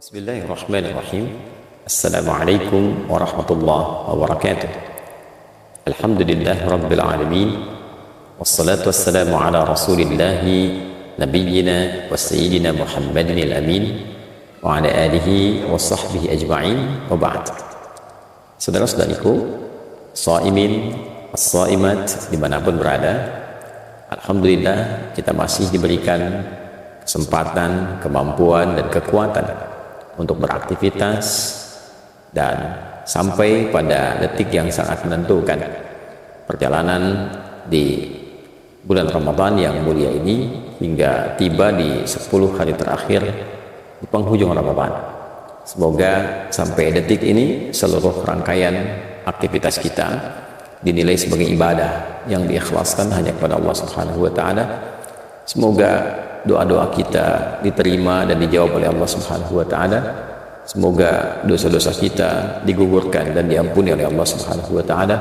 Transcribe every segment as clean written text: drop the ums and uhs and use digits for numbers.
Bismillahirrahmanirrahim. Assalamualaikum warahmatullahi wabarakatuh. Alhamdulillah rabbil alamin. Wassalatu wassalamu ala rasulillahi nabiyyina wa sayyidina Muhammadin al-amin wa ala alihi wa sahbihi ajma'in wa ba'd. Saudara-saudariku, shaimin, as-shaimat dimanapun berada, alhamdulillah kita masih diberikan kesempatan, kemampuan dan kekuatan untuk beraktivitas dan sampai pada detik yang sangat menentukan perjalanan di bulan Ramadan yang mulia ini hingga tiba di 10 hari terakhir di penghujung Ramadan. Semoga sampai detik ini seluruh rangkaian aktivitas kita dinilai sebagai ibadah yang diikhlaskan hanya kepada Allah Subhanahu wa taala. Semoga doa-doa kita diterima dan dijawab oleh Allah Subhanahu wa taala. Semoga dosa-dosa kita digugurkan dan diampuni oleh Allah Subhanahu wa taala,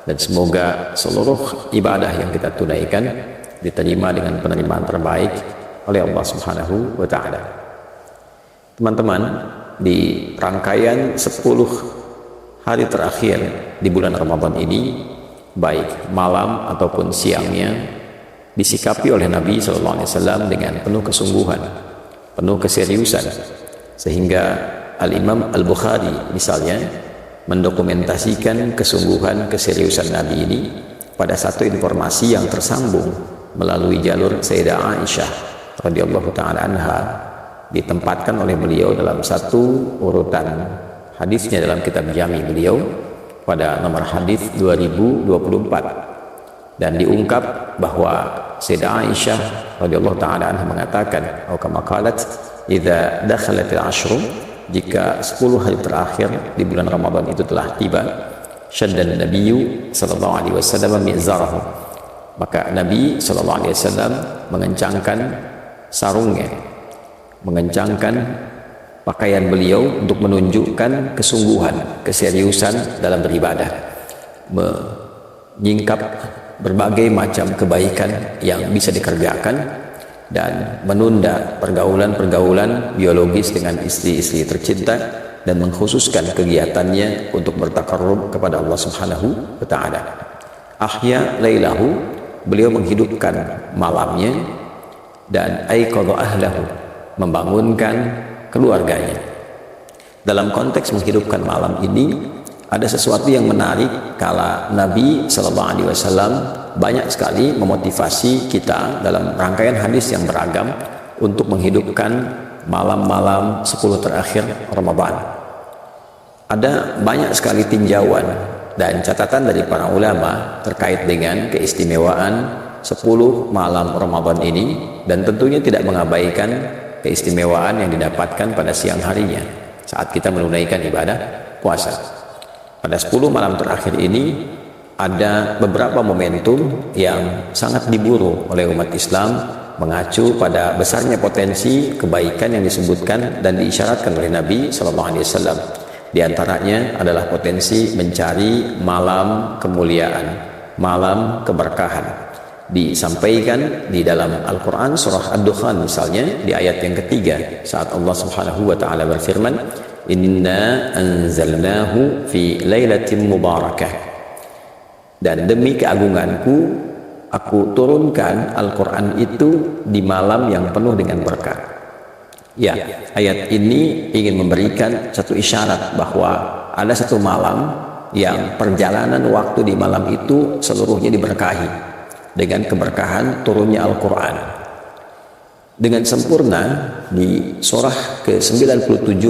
dan semoga seluruh ibadah yang kita tunaikan diterima dengan penerimaan terbaik oleh Allah Subhanahu wa taala. Teman-teman, di rangkaian 10 hari terakhir di bulan Ramadan ini, baik malam ataupun siangnya, disikapi oleh Nabi SAW dengan penuh kesungguhan, penuh keseriusan, sehingga Al-Imam Al-Bukhari misalnya mendokumentasikan kesungguhan keseriusan Nabi ini pada satu informasi yang tersambung melalui jalur Sayyidah Aisyah radhiyallahu ta'ala anha, ditempatkan oleh beliau dalam satu urutan hadisnya dalam kitab Jami beliau pada nomor hadis 2024. Dan diungkap bahwa Sayyidah Aisyah radhiyallahu ta'ala anha mengatakan, atau kama qalat, idza dakhalatil ashru, jika 10 hari terakhir di bulan Ramadan itu telah tiba, syaddan nabiyyu sallallahu alaihi wasallam mizarahu, maka Nabi sallallahu alaihi wasallam mengencangkan sarungnya, mengencangkan pakaian beliau untuk menunjukkan kesungguhan, keseriusan dalam beribadah, menyingkap berbagai macam kebaikan yang bisa dikerjakan dan menunda pergaulan-pergaulan biologis dengan istri-istri tercinta, dan mengkhususkan kegiatannya untuk bertakarrub kepada Allah Subhanahu wa taala. Ahya lailahu, beliau menghidupkan malamnya, dan aiqadha ahlahu, membangunkan keluarganya. Dalam konteks menghidupkan malam ini ada sesuatu yang menarik kala Nabi SAW banyak sekali memotivasi kita dalam rangkaian hadis yang beragam untuk menghidupkan malam-malam 10 terakhir Ramadan. Ada banyak sekali tinjauan dan catatan dari para ulama terkait dengan keistimewaan 10 malam Ramadan ini, dan tentunya tidak mengabaikan keistimewaan yang didapatkan pada siang harinya saat kita menunaikan ibadah puasa. Pada 10 malam terakhir ini ada beberapa momentum yang sangat diburu oleh umat Islam, mengacu pada besarnya potensi kebaikan yang disebutkan dan diisyaratkan oleh Nabi SAW. Di antaranya adalah potensi mencari malam kemuliaan, malam keberkahan. Disampaikan di dalam Al-Quran surah Ad-Dukhan misalnya di ayat yang ketiga, saat Allah Subhanahu wa ta'ala berfirman, inna anzalnahu fi lailatin mubarakah, dan demi keagunganku aku turunkan Al-Quran itu di malam yang penuh dengan berkah. Ya, ayat ini ingin memberikan satu isyarat bahwa ada satu malam yang perjalanan waktu di malam itu seluruhnya diberkahi dengan keberkahan turunnya Al-Quran. Dengan sempurna di surah ke-97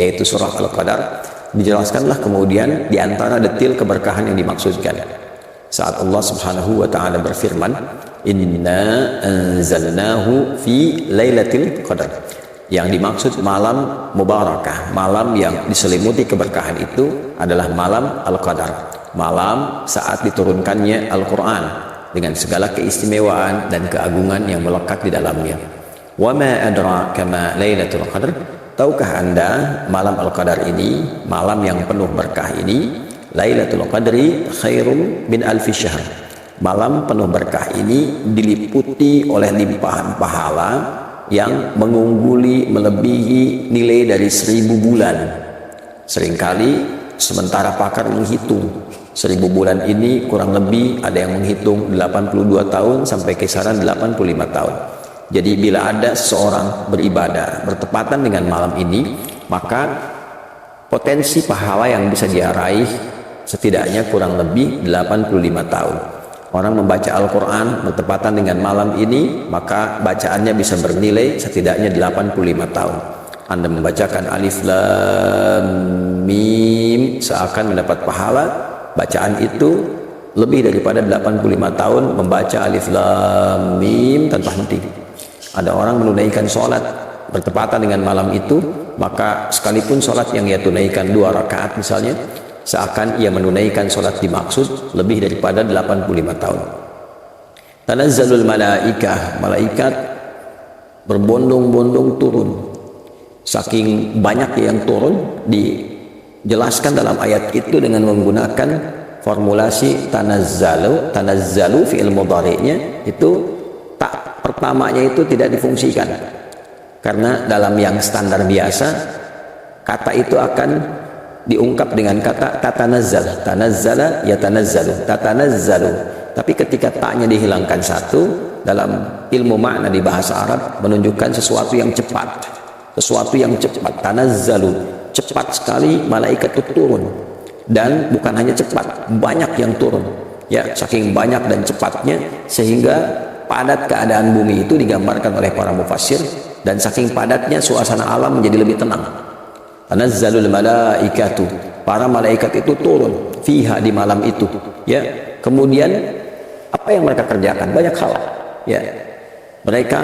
yaitu surah Al-Qadar dijelaskanlah kemudian di antara detil keberkahan yang dimaksudkan. Saat Allah Subhanahu wa taala berfirman, inna anzalnahu fi lailatul qadar. Yang dimaksud malam mubarakah, malam yang diselimuti keberkahan itu adalah malam Al-Qadar, malam saat diturunkannya Al-Quran dengan segala keistimewaan dan keagungan yang melekat di dalamnya. Wa ma adraka ma lailatul qadar, tahukah Anda malam Al-Qadar ini, malam yang penuh berkah ini, Lailatul Qadri khairum min alfi syahr, Malam penuh berkah ini diliputi oleh limpahan pahala yang mengungguli, melebihi nilai dari 1000 bulan. Seringkali sementara pakar menghitung 1000 bulan ini kurang lebih ada yang menghitung 82 tahun sampai kisaran 85 tahun. Jadi bila ada seseorang beribadah bertepatan dengan malam ini, maka potensi pahala yang bisa dia raih setidaknya kurang lebih 85 tahun. Orang membaca Al-Quran bertepatan dengan malam ini, maka bacaannya bisa bernilai setidaknya 85 tahun. Anda membacakan Alif Lam Mim seakan mendapat pahala bacaan itu lebih daripada 85 tahun membaca Alif Lam Mim tanpa henti. Ada orang menunaikan sholat bertepatan dengan malam itu, maka sekalipun sholat yang ia tunaikan 2 rakaat misalnya, seakan ia menunaikan sholat dimaksud lebih daripada 85 tahun. Tanazzalul malaikah, malaikat berbondong-bondong turun. Saking banyak yang turun, dijelaskan dalam ayat itu dengan menggunakan formulasi tanazzalu fi'il mudhari'nya itu tak pertamanya itu tidak difungsikan, karena dalam yang standar biasa kata itu akan diungkap dengan kata tatanazzal, tanazzala yatanazzalu, tatanazzalu. Tapi ketika taknya dihilangkan satu, dalam ilmu makna di bahasa Arab menunjukkan sesuatu yang cepat, sesuatu yang cepat. Tanazzalu, cepat sekali malaikat itu turun, dan bukan hanya cepat, banyak yang turun. Ya, saking banyak dan cepatnya sehingga padat keadaan bumi itu digambarkan oleh para mufassir, dan saking padatnya suasana alam menjadi lebih tenang. Tanazzalul malaikatu, para malaikat itu turun fiha, di malam itu. Ya, kemudian apa yang mereka kerjakan? Banyak hal. Ya, mereka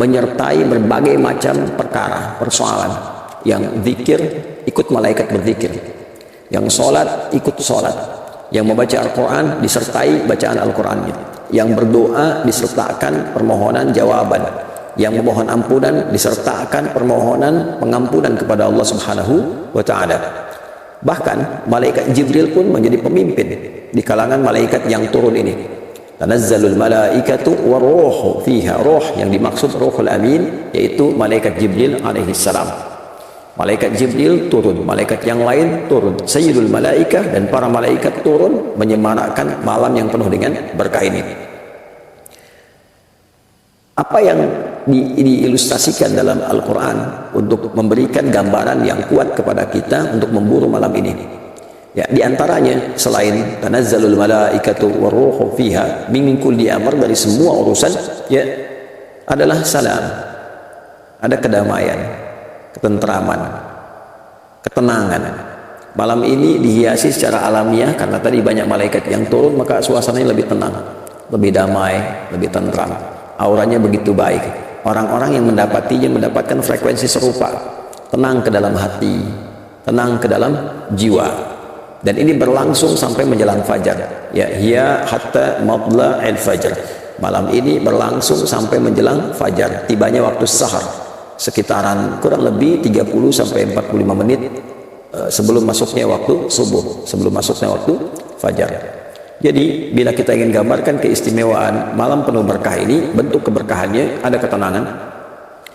menyertai berbagai macam perkara, persoalan. Yang zikir, ikut malaikat berzikir. Yang sholat, ikut sholat. Yang membaca Al-Quran, disertai bacaan Al-Qurannya. Yang berdoa, disertakan permohonan jawaban. Yang memohon ampunan, disertakan permohonan pengampunan kepada Allah Subhanahu wa Ta'ala. Bahkan malaikat Jibril pun menjadi pemimpin di kalangan malaikat yang turun ini. Tanazzalul malaikatu waruhu fiha, roh yang dimaksud Ruhul Amin, yaitu malaikat Jibril alaihi salam. Malaikat Jibril turun, malaikat yang lain turun, Sayyidul Malaikah dan para malaikat turun menyemarakkan malam yang penuh dengan berkah ini. Apa yang diilustrasikan dalam Al-Quran untuk memberikan gambaran yang kuat kepada kita untuk memburu malam ini? Ya, di antaranya selain tanazzalul malaikatu waruhu fiha min kulli amr, dari semua urusan, ya, adalah salam. Ada kedamaian, ketentraman, ketenangan. Malam ini dihiasi secara alamiah karena tadi banyak malaikat yang turun, maka suasananya lebih tenang, lebih damai, lebih tentram. Auranya begitu baik. Orang-orang yang mendapatinya mendapatkan frekuensi serupa, tenang ke dalam hati, tenang ke dalam jiwa. Dan ini berlangsung sampai menjelang fajar. Ya, hiya hatta matla'il fajr. Malam ini berlangsung sampai menjelang fajar. Tibanya waktu sahar, sekitaran kurang lebih 30 sampai 45 menit sebelum masuknya waktu subuh, sebelum masuknya waktu fajar. Jadi bila kita ingin gambarkan keistimewaan malam penuh berkah ini, bentuk keberkahannya ada ketenangan,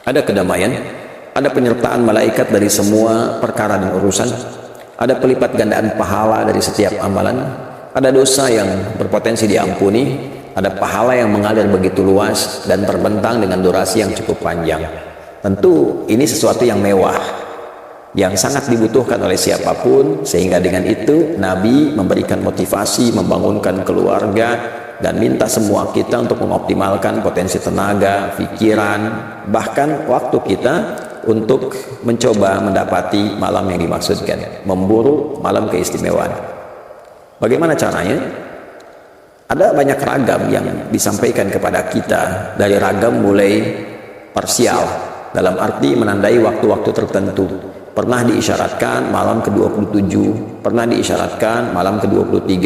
ada kedamaian, ada penyertaan malaikat dari semua perkara dan urusan, ada pelipat gandaan pahala dari setiap amalan, ada dosa yang berpotensi diampuni, ada pahala yang mengalir begitu luas dan terbentang dengan durasi yang cukup panjang. Tentu ini sesuatu yang mewah, yang sangat dibutuhkan oleh siapapun, sehingga dengan itu Nabi memberikan motivasi, membangunkan keluarga, dan minta semua kita untuk mengoptimalkan potensi tenaga, pikiran, bahkan waktu kita untuk mencoba mendapati malam yang dimaksudkan, memburu malam keistimewaan. Bagaimana caranya? Ada banyak ragam yang disampaikan kepada kita, dari ragam mulai parsial, dalam arti menandai waktu-waktu tertentu. Pernah diisyaratkan malam ke-27, pernah diisyaratkan malam ke-23,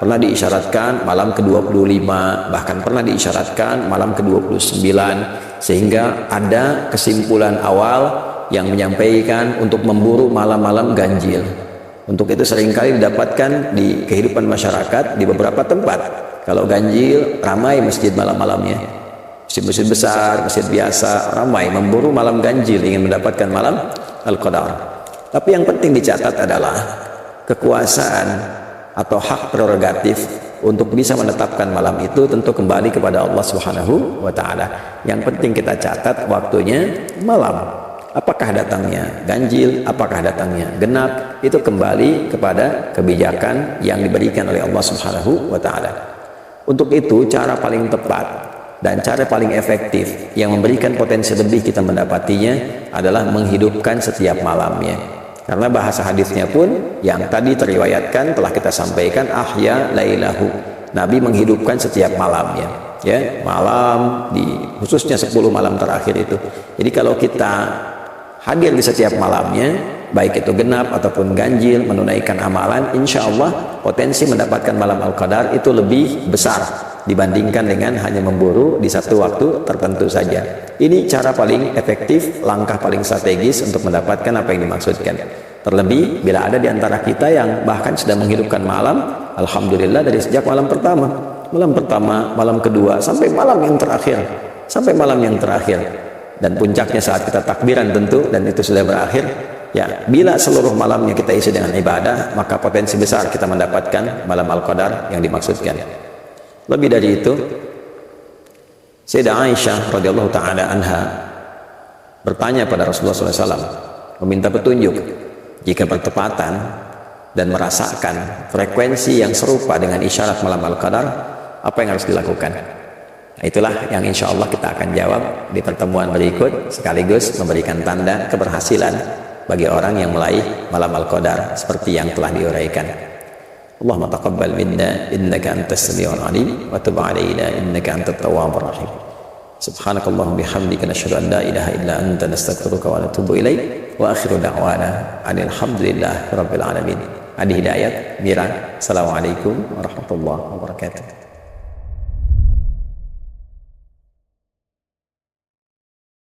pernah diisyaratkan malam ke-25, bahkan pernah diisyaratkan malam ke-29, sehingga ada kesimpulan awal yang menyampaikan untuk memburu malam-malam ganjil. Untuk itu seringkali didapatkan di kehidupan masyarakat di beberapa tempat. Kalau ganjil, ramai masjid malam-malamnya. Masjid-masjid besar, masjid biasa, ramai memburu malam ganjil, ingin mendapatkan malam Al-Qadar. Tapi yang penting dicatat adalah kekuasaan atau hak prerogatif untuk bisa menetapkan malam itu tentu kembali kepada Allah Subhanahu wa taala. Yang penting kita catat waktunya malam. Apakah datangnya ganjil, apakah datangnya genap, itu kembali kepada kebijakan yang diberikan oleh Allah Subhanahu wa taala. Untuk itu cara paling tepat dan cara paling efektif yang memberikan potensi lebih kita mendapatinya adalah menghidupkan setiap malamnya. Karena bahasa hadisnya pun yang tadi teriwayatkan telah kita sampaikan, ahya lailahu. Nabi menghidupkan setiap malamnya, ya, malam di khususnya 10 malam terakhir itu. Jadi kalau kita hadir di setiap malamnya, baik itu genap ataupun ganjil, menunaikan amalan, insya Allah potensi mendapatkan malam Al-Qadar itu lebih besar dibandingkan dengan hanya memburu di satu waktu tertentu saja. Ini cara paling efektif, langkah paling strategis untuk mendapatkan apa yang dimaksudkan. Terlebih bila ada di antara kita yang bahkan sedang menghidupkan malam, alhamdulillah dari sejak malam pertama, malam kedua, sampai malam yang terakhir, dan puncaknya saat kita takbiran tentu, dan itu sudah berakhir. Ya, bila seluruh malamnya kita isi dengan ibadah, maka potensi besar kita mendapatkan malam Al-Qadar yang dimaksudkan. Lebih dari itu, Sayyidah Aisyah radhiyallahu taala anha bertanya pada Rasulullah SAW, meminta petunjuk jika bertepatan dan merasakan frekuensi yang serupa dengan isyarat malam Al-Qadar, apa yang harus dilakukan? Nah, itulah yang insya Allah kita akan jawab di pertemuan berikut, sekaligus memberikan tanda keberhasilan bagi orang yang meraih malam Al-Qadar seperti yang telah diuraikan. Allahumma taqabbal minna innaka antas samiul alim wa tub alaina innaka antat tawwabur rahim. Subhanakallahumma bihamdika nasyhadu an la ilaha illa anta nastaghfiruka wa natubu ilaik wa akhiru da'wana alhamdulillahi rabbil alamin. Adi Hidayat, Mira. Assalamualaikum warahmatullahi wabarakatuh.